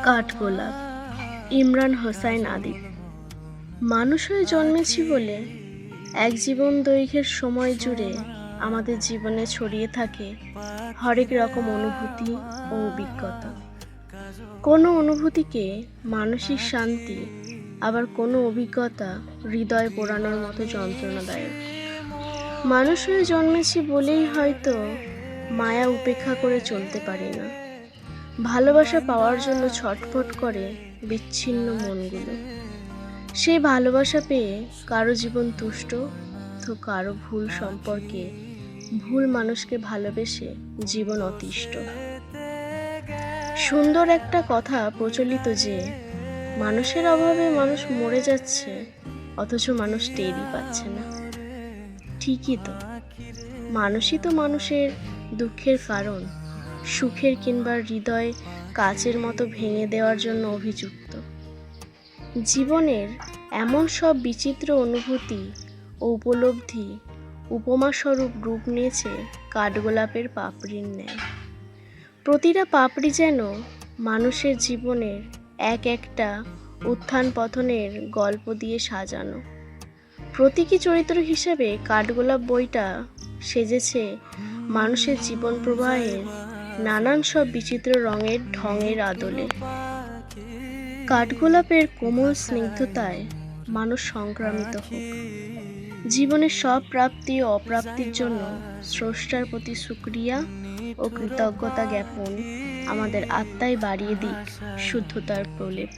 কাঠগোলাপ, ইমরান হোসাইন আদিব। মানুষ হয়ে জন্মেছি বলে এক জীবন দৈর্ঘ্যের সময় জুড়ে আমাদের জীবনে ছড়িয়ে থাকে হরেক রকম অনুভূতি ও অভিজ্ঞতা। কোনো অনুভূতিকে মানসিক শান্তি, আবার কোনো অভিজ্ঞতা হৃদয় পোড়ানোর মতো যন্ত্রণাদায়ক। মানুষ হয়ে জন্মেছি বলেই হয়তো মায়া উপেক্ষা করে চলতে পারি না। ভালোবাসা পাওয়ার জন্য ছটফট করে বিচ্ছিন্ন মনগুলো। সেই ভালোবাসা পেয়ে কারো জীবন তুষ্ট, তো কারো ভুল সম্পর্কে ভুল মানুষকে ভালোবেসে জীবন অতিষ্ঠ। সুন্দর একটা কথা প্রচলিত যে মানুষের অভাবে মানুষ মরে যাচ্ছে, অথচ মানুষ টেরই পাচ্ছে না। ঠিকই তো, মানুষই তো মানুষের দুঃখের কারণ, সুখের কিংবা হৃদয় কাচের মতো ভেঙে দেওয়ার জন্য অভিযুক্ত। জীবনের এমন সব বিচিত্র অনুভূতি ও উপলব্ধি উপমাস্বরূপ রূপ নিয়েছে কাঠগোলাপের পাপড়ির ন্যায়। প্রতিটা পাপড়ি যেন মানুষের জীবনের এক একটা উত্থান পতনের গল্প দিয়ে সাজানো। প্রতীকী চরিত্র হিসেবে কাঠগোলাপ বইটা সেজেছে মানুষের জীবন প্রবাহের নানান সব বিচিত্র রঙের ঢঙের আদলে। কাঠগোলাপের কোমল স্নিগ্ধতায় মানুষ সংক্রামিত হোক। জীবনের সব প্রাপ্তি ও অপ্রাপ্তির জন্য স্রষ্টার প্রতি শুকরিয়া ও কৃতজ্ঞতা জ্ঞাপন আমাদের আত্মায় বাড়িয়ে দিক শুদ্ধতার প্রলেপ।